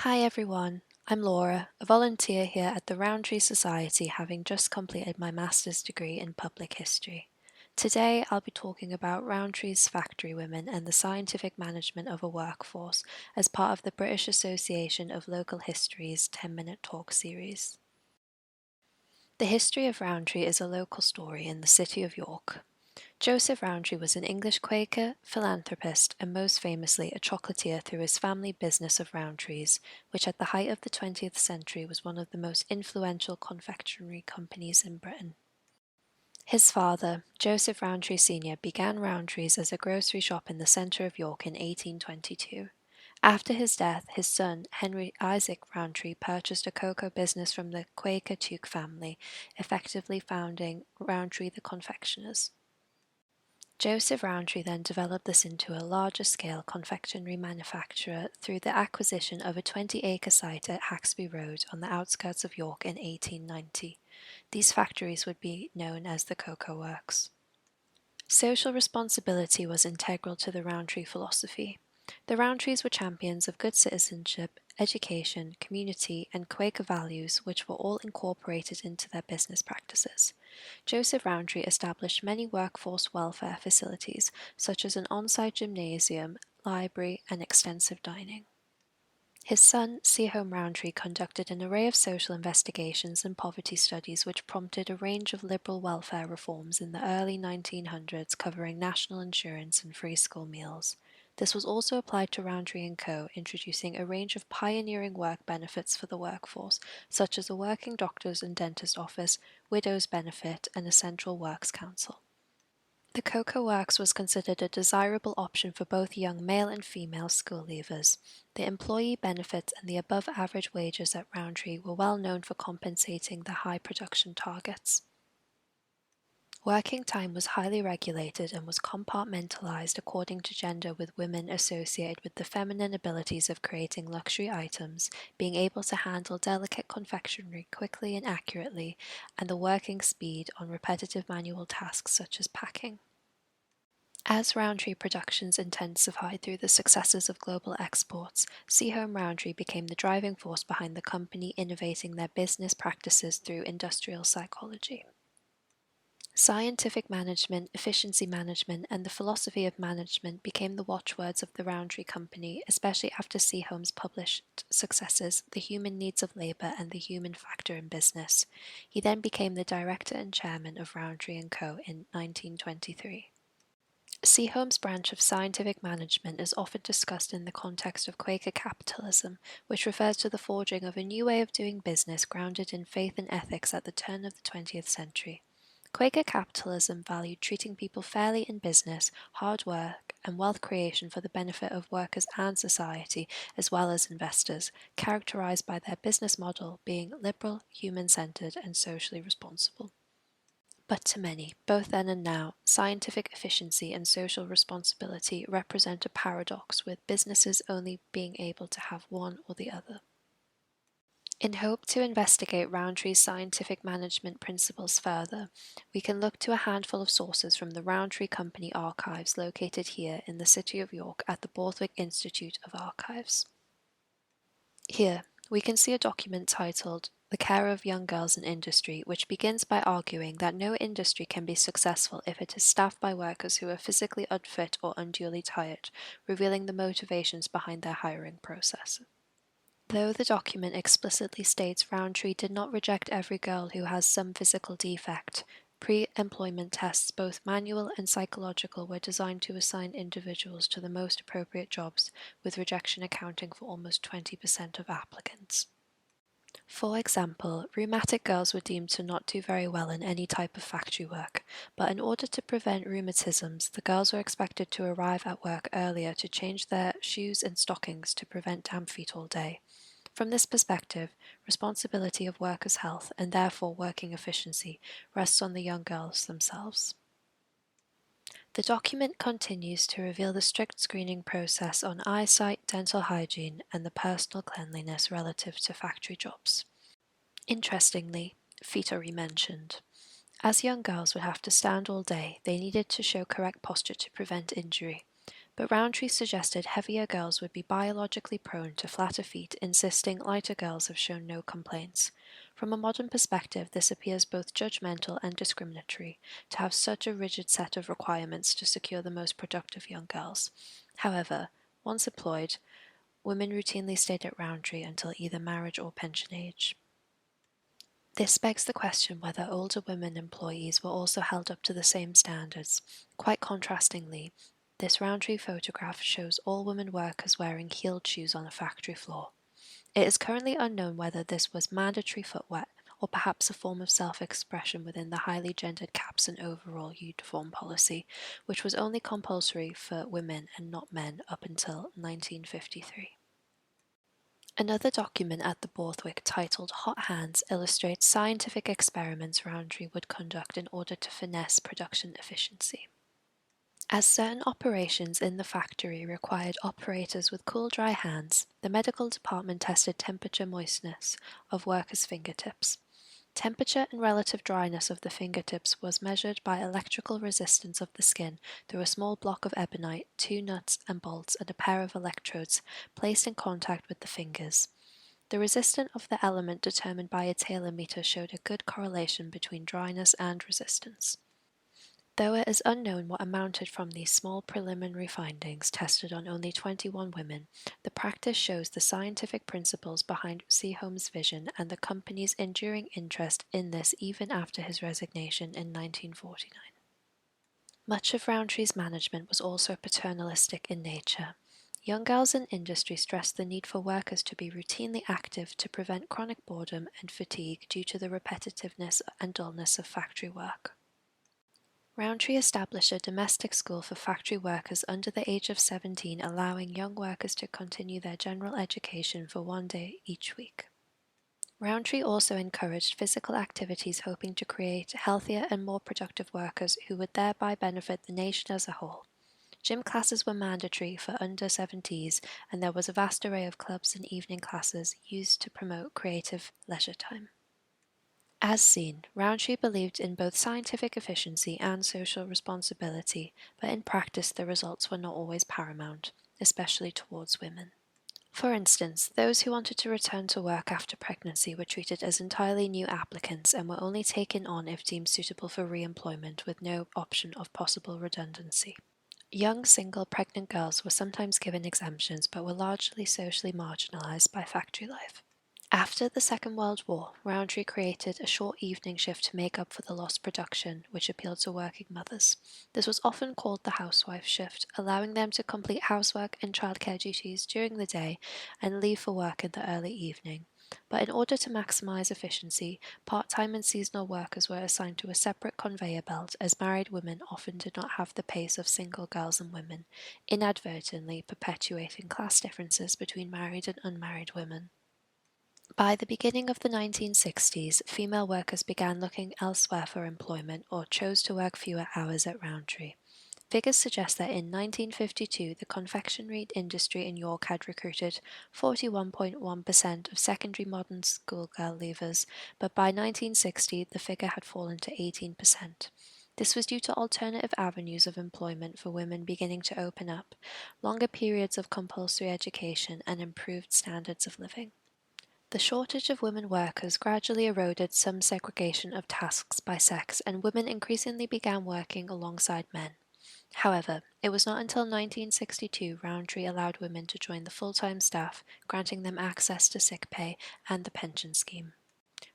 Hi everyone, I'm Laura, a volunteer here at the Rowntree Society, having just completed my master's degree in public history. Today I'll be talking about Rowntree's factory women and the scientific management of a workforce as part of the British Association of Local History's 10-minute talk series. The history of Rowntree is a local story in the city of York. Joseph Rowntree was an English Quaker, philanthropist, and most famously a chocolatier through his family business of Rowntree's, which at the height of the 20th century was one of the most influential confectionery companies in Britain. His father, Joseph Rowntree Sr., began Rowntree's as a grocery shop in the centre of York in 1822. After his death, his son, Henry Isaac Rowntree, purchased a cocoa business from the Quaker Tuke family, effectively founding Rowntree the Confectioners. Joseph Rowntree then developed this into a larger-scale confectionery manufacturer through the acquisition of a 20-acre site at Haxby Road on the outskirts of York in 1890. These factories would be known as the Cocoa Works. Social responsibility was integral to the Rowntree philosophy. The Rowntrees were champions of good citizenship, education, community, and Quaker values, which were all incorporated into their business practices. Joseph Rowntree established many workforce welfare facilities, such as an on-site gymnasium, library, and extensive dining. His son, Sehome Rowntree, conducted an array of social investigations and poverty studies which prompted a range of liberal welfare reforms in the early 1900s covering national insurance and free school meals. This was also applied to Rowntree & Co., introducing a range of pioneering work benefits for the workforce, such as a working doctor's and dentist office, widow's benefit, and a central works council. The Cocoa Works was considered a desirable option for both young male and female school leavers. The employee benefits and the above-average wages at Rowntree were well known for compensating the high production targets. Working time was highly regulated and was compartmentalized according to gender, with women associated with the feminine abilities of creating luxury items, being able to handle delicate confectionery quickly and accurately, and the working speed on repetitive manual tasks such as packing. As Rowntree productions intensified through the successes of global exports, Sehome Rowntree became the driving force behind the company innovating their business practices through industrial psychology. Scientific management, efficiency management, and the philosophy of management became the watchwords of the Rowntree Company, especially after Sehome's published successes, The Human Needs of Labour and the Human Factor in Business. He then became the director and chairman of Rowntree & Co. in 1923. Seahome's branch of scientific management is often discussed in the context of Quaker capitalism, which refers to the forging of a new way of doing business grounded in faith and ethics at the turn of the 20th century. Quaker capitalism valued treating people fairly in business, hard work, and wealth creation for the benefit of workers and society, as well as investors, characterized by their business model being liberal, human-centered, and socially responsible. But to many, both then and now, scientific efficiency and social responsibility represent a paradox, with businesses only being able to have one or the other. In hope to investigate Rowntree's scientific management principles further, we can look to a handful of sources from the Rowntree Company archives located here in the city of York at the Borthwick Institute of Archives. Here, we can see a document titled The Care of Young Girls in Industry, which begins by arguing that no industry can be successful if it is staffed by workers who are physically unfit or unduly tired, revealing the motivations behind their hiring process. Though the document explicitly states Rowntree did not reject every girl who has some physical defect, pre-employment tests, both manual and psychological, were designed to assign individuals to the most appropriate jobs, with rejection accounting for almost 20% of applicants. For example, rheumatic girls were deemed to not do very well in any type of factory work, but in order to prevent rheumatisms, the girls were expected to arrive at work earlier to change their shoes and stockings to prevent damp feet all day. From this perspective, responsibility of workers' health, and therefore working efficiency, rests on the young girls themselves. The document continues to reveal the strict screening process on eyesight, dental hygiene, and the personal cleanliness relative to factory jobs. Interestingly, feet are re-mentioned. As young girls would have to stand all day, they needed to show correct posture to prevent injury. but Rowntree suggested heavier girls would be biologically prone to flatter feet, insisting lighter girls have shown no complaints. From a modern perspective, this appears both judgmental and discriminatory, to have such a rigid set of requirements to secure the most productive young girls. However, once employed, women routinely stayed at Rowntree until either marriage or pension age. This begs the question whether older women employees were also held up to the same standards. Quite contrastingly, this Rowntree photograph shows all women workers wearing heeled shoes on a factory floor. It is currently unknown whether this was mandatory footwear or perhaps a form of self-expression within the highly gendered caps and overall uniform policy, which was only compulsory for women and not men up until 1953. Another document at the Borthwick titled Hot Hands illustrates scientific experiments Rowntree would conduct in order to finesse production efficiency. As certain operations in the factory required operators with cool, dry hands, the medical department tested temperature moistness of workers' fingertips. Temperature and relative dryness of the fingertips was measured by electrical resistance of the skin through a small block of ebonite, 2 nuts and bolts, and a pair of electrodes placed in contact with the fingers. The resistance of the element determined by a Taylor meter showed a good correlation between dryness and resistance. Though it is unknown what amounted from these small preliminary findings tested on only 21 women, the practice shows the scientific principles behind Seaholm's vision and the company's enduring interest in this even after his resignation in 1949. Much of Rowntree's management was also paternalistic in nature. Young girls in industry stressed the need for workers to be routinely active to prevent chronic boredom and fatigue due to the repetitiveness and dullness of factory work. Rowntree established a domestic school for factory workers under the age of 17, allowing young workers to continue their general education for 1 day each week. Rowntree also encouraged physical activities, hoping to create healthier and more productive workers who would thereby benefit the nation as a whole. Gym classes were mandatory for under 70s, and there was a vast array of clubs and evening classes used to promote creative leisure time. As seen, Rowntree believed in both scientific efficiency and social responsibility, but in practice the results were not always paramount, especially towards women. For instance, those who wanted to return to work after pregnancy were treated as entirely new applicants and were only taken on if deemed suitable for re-employment with no option of possible redundancy. Young single pregnant girls were sometimes given exemptions but were largely socially marginalized by factory life. After the Second World War, Rowntree created a short evening shift to make up for the lost production, which appealed to working mothers. This was often called the housewife shift, allowing them to complete housework and childcare duties during the day and leave for work in the early evening. But in order to maximize efficiency, part-time and seasonal workers were assigned to a separate conveyor belt, as married women often did not have the pace of single girls and women, inadvertently perpetuating class differences between married and unmarried women. By the beginning of the 1960s, female workers began looking elsewhere for employment or chose to work fewer hours at Rowntree. Figures suggest that in 1952, the confectionery industry in York had recruited 41.1% of secondary modern schoolgirl leavers, but by 1960 the figure had fallen to 18%. This was due to alternative avenues of employment for women beginning to open up, longer periods of compulsory education, and improved standards of living. The shortage of women workers gradually eroded some segregation of tasks by sex, and women increasingly began working alongside men. However, it was not until 1962 Rowntree allowed women to join the full-time staff, granting them access to sick pay and the pension scheme.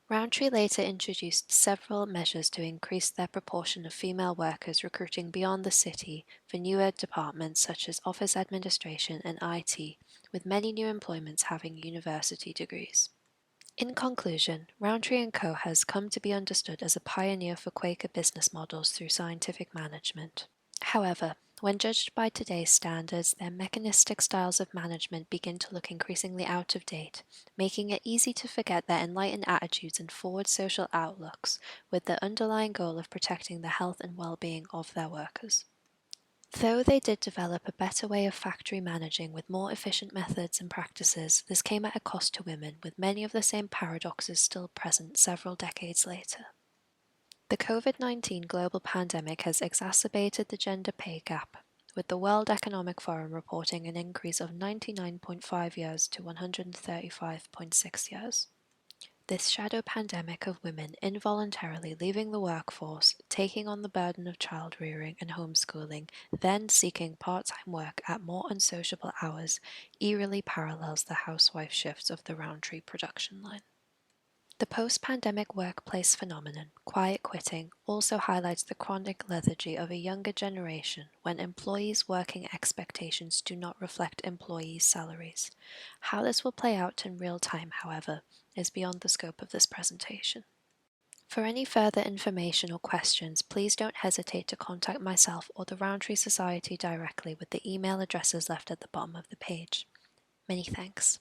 Rowntree later introduced several measures to increase their proportion of female workers recruiting beyond the city for newer departments such as office administration and IT, with many new employments having university degrees. In conclusion, Rowntree & Co. has come to be understood as a pioneer for Quaker business models through scientific management. However, when judged by today's standards, their mechanistic styles of management begin to look increasingly out of date, making it easy to forget their enlightened attitudes and forward social outlooks, with the underlying goal of protecting the health and well-being of their workers. Though they did develop a better way of factory managing with more efficient methods and practices, this came at a cost to women, with many of the same paradoxes still present several decades later. The COVID-19 global pandemic has exacerbated the gender pay gap, with the World Economic Forum reporting an increase of 99.5 years to 135.6 years. This shadow pandemic of women involuntarily leaving the workforce, taking on the burden of child rearing and homeschooling, then seeking part-time work at more unsociable hours, eerily parallels the housewife shifts of the Rowntree production line. The post-pandemic workplace phenomenon, quiet quitting, also highlights the chronic lethargy of a younger generation when employees' working expectations do not reflect employees' salaries. How this will play out in real time, however, is beyond the scope of this presentation. For any further information or questions, please don't hesitate to contact myself or the Rowntree Society directly with the email addresses left at the bottom of the page. Many thanks.